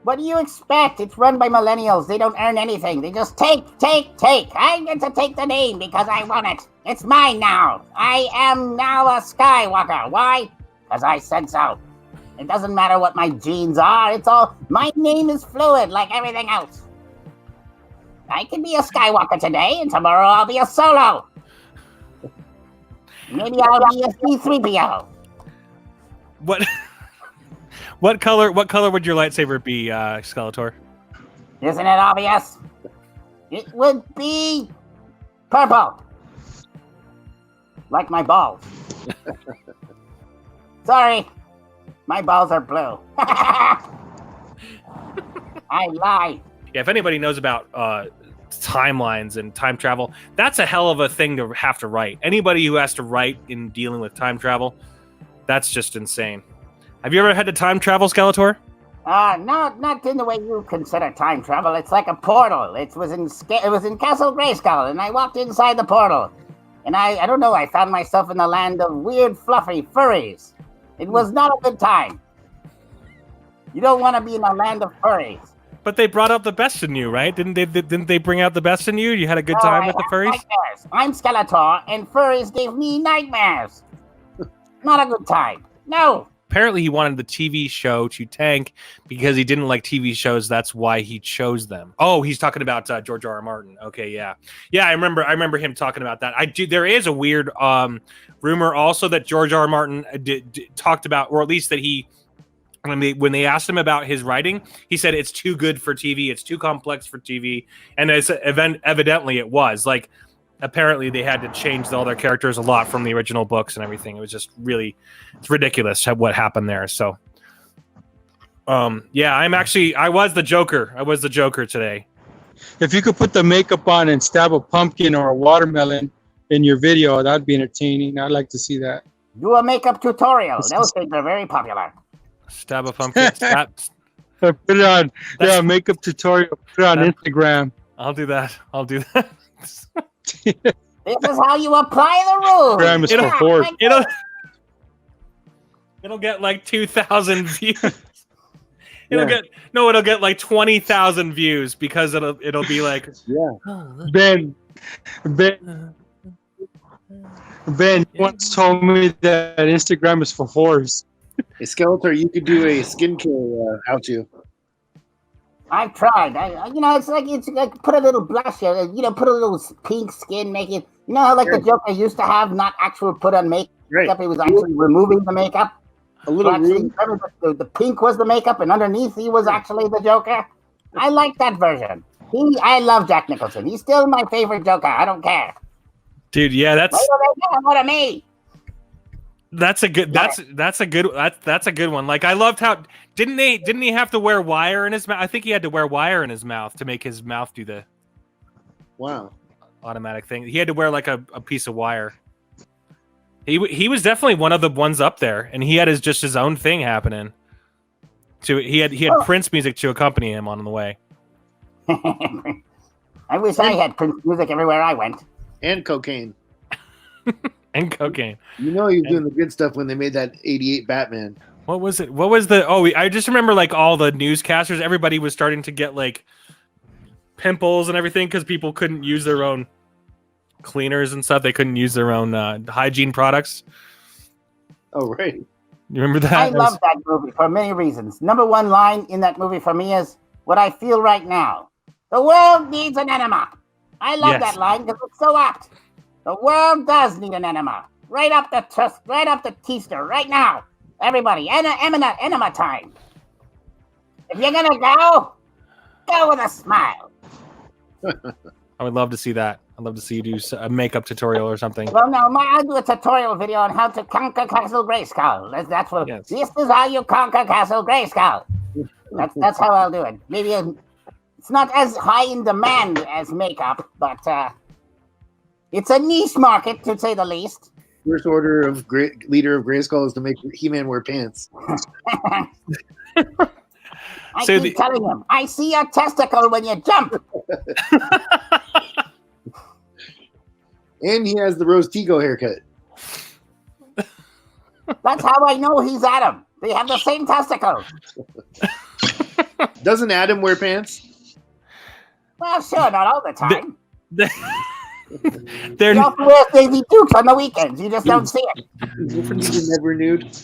What do you expect? It's run by millennials. They don't earn anything. They just take. I get to take the name because I want it. It's mine now. I am now a Skywalker. Why? Because I said so. It doesn't matter what my genes are. It's all, my name is fluid like everything else. I can be a Skywalker today, and tomorrow I'll be a Solo. Maybe I'll be a C-3PO. What color would your lightsaber be, Skeletor? Isn't it obvious? It would be purple. Like my balls. Sorry. My balls are blue. I lie. Yeah, if anybody knows about timelines and time travel, that's a hell of a thing to have to write. Anybody who has to write in dealing with time travel, that's just insane. Have you ever had to time travel, Skeletor? No, not in the way you consider time travel. It's like a portal. It was in Castle Grayskull, and I walked inside the portal. And I don't know, I found myself in the land of weird, fluffy furries. It was not a good time. You don't want to be in the land of furries. But they brought out the best in you, right? Didn't they bring out the best in you? You had a good time with the furries? Nightmares. I'm Skeletor, and furries gave me nightmares. Not a good time. No. Apparently he wanted the TV show to tank because he didn't like TV shows. That's why he chose them. Oh, he's talking about George R.R. Martin. Okay, yeah. I remember him talking about that. There is a weird rumor also that George R.R. Martin talked about, or at least that he, when they asked him about his writing, he said it's too good for TV. It's too complex for TV. And evidently it was. Like, apparently they had to change all their characters a lot from the original books and everything. It was just really, it's ridiculous what happened there. So, yeah, I was the Joker. I was the Joker today. If you could put the makeup on and stab a pumpkin or a watermelon in your video, that'd be entertaining. I'd like to see that. Do a makeup tutorial. Those things are very popular. Stab a pumpkin. Put it on. Yeah, makeup tutorial. Put it on Instagram. I'll do that. This is how you apply the rules. Instagram is for horse. It'll get like 2,000 views. It'll get like 20,000 views because it'll be like, Ben once told me that Instagram is for whores. Hey, Skeletor, you could do a skincare how-to. I've tried. It's like put a little blush, put a little pink skin, make it. You know how the Joker used to have not actual put on makeup. Right. It was actually removing the makeup. A little the pink was the makeup, and underneath he was actually the Joker. I like that version. I love Jack Nicholson. He's still my favorite Joker. I don't care. Dude, yeah, that's what I mean. That's a good one. Like, I loved how didn't he have to wear wire in his mouth? I think he had to wear wire in his mouth to make his mouth do the automatic thing. He had to wear like a piece of wire. He was definitely one of the ones up there, and he had his own thing happening. So he had Prince music to accompany him on the way. I wish I had Prince music everywhere I went. And cocaine. And cocaine. You know he was doing the good stuff when they made that 88 Batman. What was it? What was the... Oh, I just remember like all the newscasters, everybody was starting to get like pimples and everything because people couldn't use their own cleaners and stuff. They couldn't use their own hygiene products. Oh, right. You remember that? I love that movie for many reasons. Number one line in that movie for me is, what I feel right now. The world needs an enema. I love that line because it's so apt. The world does need an enema. Right up the keister, right now. Everybody, enema time. If you're gonna go with a smile. I would love to see that. I'd love to see you do a makeup tutorial or something. Well, no, I'll do a tutorial video on how to conquer Castle Grayskull. That's what. Yes. This is how you conquer Castle Grayskull. That's how I'll do it. Maybe it's not as high in demand as makeup, but it's a niche market to say the least. First order of leader of Grayskull is to make He-Man wear pants. I keep telling him, I see a testicle when you jump. And he has the Rose Tigo haircut. That's how I know he's Adam. They have the same testicles. Doesn't Adam wear pants? Well, sure, not all the time. They're He also wears Daisy Dukes on the weekends. You just don't see it. He's never nude.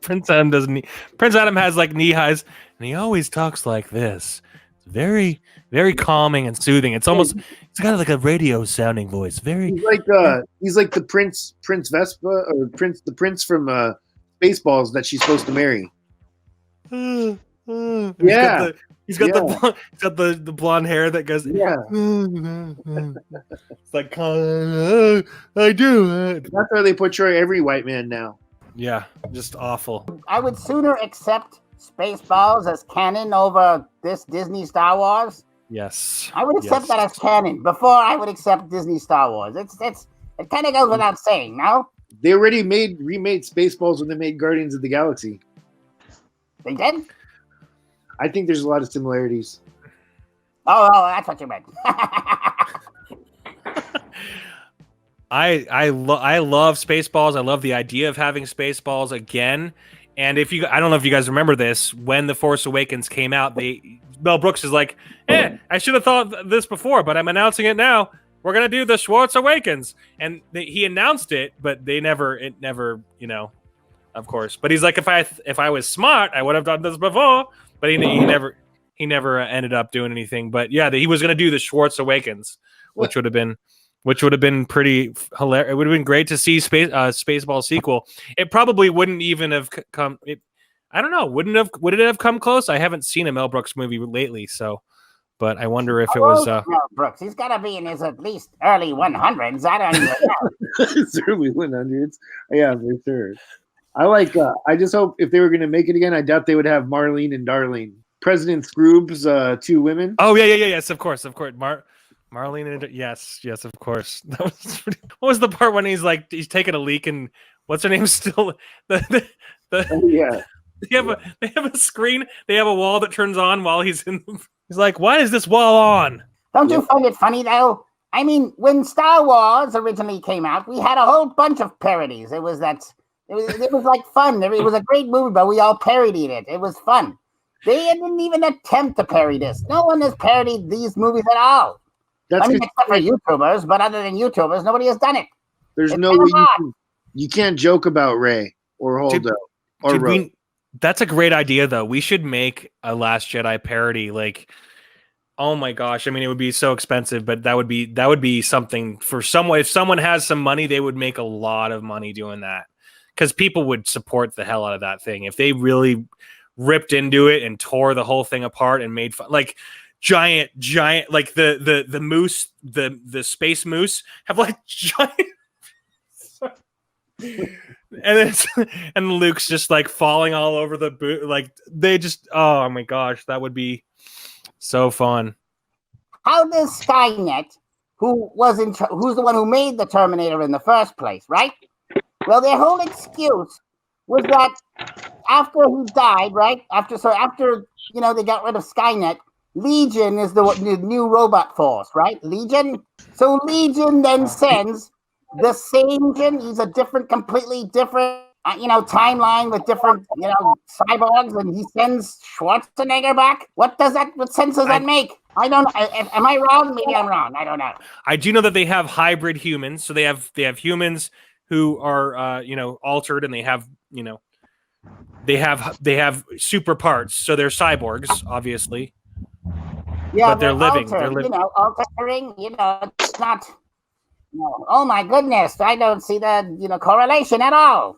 Prince Adam doesn't. Prince Adam has like knee highs, and he always talks like this. It's very, very calming and soothing. It's almost. It's kind of like a radio sounding voice. Very. He's like the Prince Vespa or the Prince from Spaceballs that she's supposed to marry. Yeah. He's got the blonde hair that goes. Yeah. It's like I do. That's how they portray every white man now. Yeah, just awful. I would sooner accept Spaceballs as canon over this Disney Star Wars. Yes. I would accept that as canon before I would accept Disney Star Wars. It kind of goes without saying, no? They already remade Spaceballs when they made Guardians of the Galaxy. They did? I think there's a lot of similarities. Oh, that's what you meant. I love Spaceballs. I love the idea of having Spaceballs again. And I don't know if you guys remember this, when The Force Awakens came out, Mel Brooks is like, I should have thought this before, but I'm announcing it now. We're gonna do The Schwartz Awakens, and he announced it, but it never, of course. But he's like, if I was smart, I would have done this before. But he never ended up doing anything. But yeah, he was gonna do The Schwartz Awakens, which would have been pretty hilarious. It would have been great to see Spaceball sequel. It probably wouldn't even have come. I don't know. Would it have come close? I haven't seen a Mel Brooks movie lately, but I wonder if it was. Mel Brooks. He's got to be in his at least early 100s. I don't even know. His early 100s. Yeah, for sure. I just hope if they were going to make it again, I doubt they would have Marlene and Darlene. President Scroob's two women. Oh, yeah. Yes, of course. Marlene and yes, of course. That was what was the part when he's taking a leak and what's her name still Yeah. They have a screen. They have a wall that turns on while he's in. He's like, why is this wall on? Don't you find it funny though? I mean, when Star Wars originally came out, we had a whole bunch of parodies. It was like fun. It was a great movie, but we all parodied it. It was fun. They didn't even attempt to parody this. No one has parodied these movies at all. Except for YouTubers, but other than YouTubers, nobody has done it. There's no way you can't joke about Rey or Holdo or Rose. That's a great idea, though. We should make a Last Jedi parody. Like, oh my gosh! I mean, it would be so expensive, but that would be something for someone. If someone has some money, they would make a lot of money doing that because people would support the hell out of that thing if they really ripped into it and tore the whole thing apart and made fun. Like giant, like the moose, the space moose have like giant. And Luke's just like falling all over the boot. Like they just, oh my gosh, that would be so fun. How does Skynet, who's the one who made the Terminator in the first place, right? Well, their whole excuse was that after he died, right? After they got rid of Skynet, Legion is the new robot force, right? Legion. So Legion then sends the same Legion. He's a completely different, timeline with different, cyborgs, and he sends Schwarzenegger back. What sense does that make? I don't. Am I wrong? Maybe I'm wrong. I don't know. I do know that they have hybrid humans. So they have humans who are, altered, and they have, they have super parts. So they're cyborgs, obviously. Yeah, but they're living. Altered, they're living. Altering. It's not. No. Oh my goodness! I don't see the correlation at all.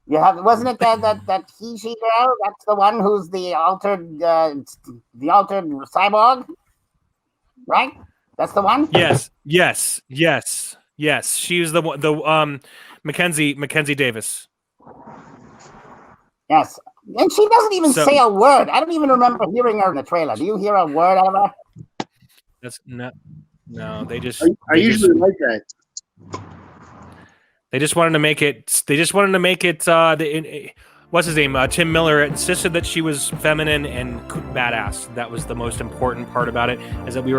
Wasn't it that she girl? That's the one who's the altered cyborg, right? That's the one. Yes. She was the Mackenzie Davis. Yes, and she doesn't even say a word. I don't even remember hearing her in the trailer. Do you hear a word out of her? That's not. No, they just. I usually like that. They just wanted to make it. They just wanted to make it. What's his name? Tim Miller insisted that she was feminine and badass. That was the most important part about it. Is that we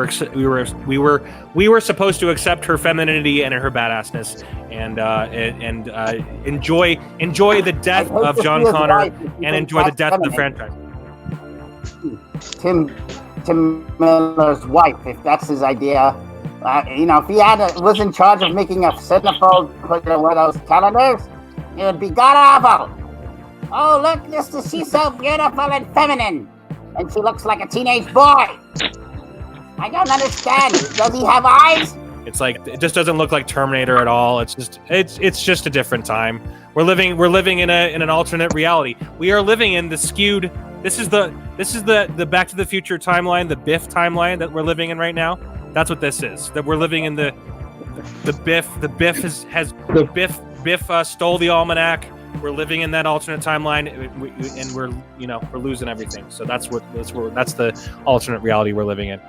were supposed to accept her femininity and her badassness, and enjoy the death of John Connor and enjoy the death of the franchise. Tim Miller's wife, if that's his idea. If he was in charge of making a centerfold for one of those calendars, it would be god awful. Oh, look, she's so beautiful and feminine, and she looks like a teenage boy. I don't understand. Does he have eyes? It's like it just doesn't look like Terminator at all. It's just a different time. We're living in an alternate reality. We are living in the skewed. This is the Back to the Future timeline, the Biff timeline that we're living in right now. That's what this is. That we're living in the Biff. The Biff stole the almanac. We're living in that alternate timeline, and we're losing everything. So that's the alternate reality we're living in.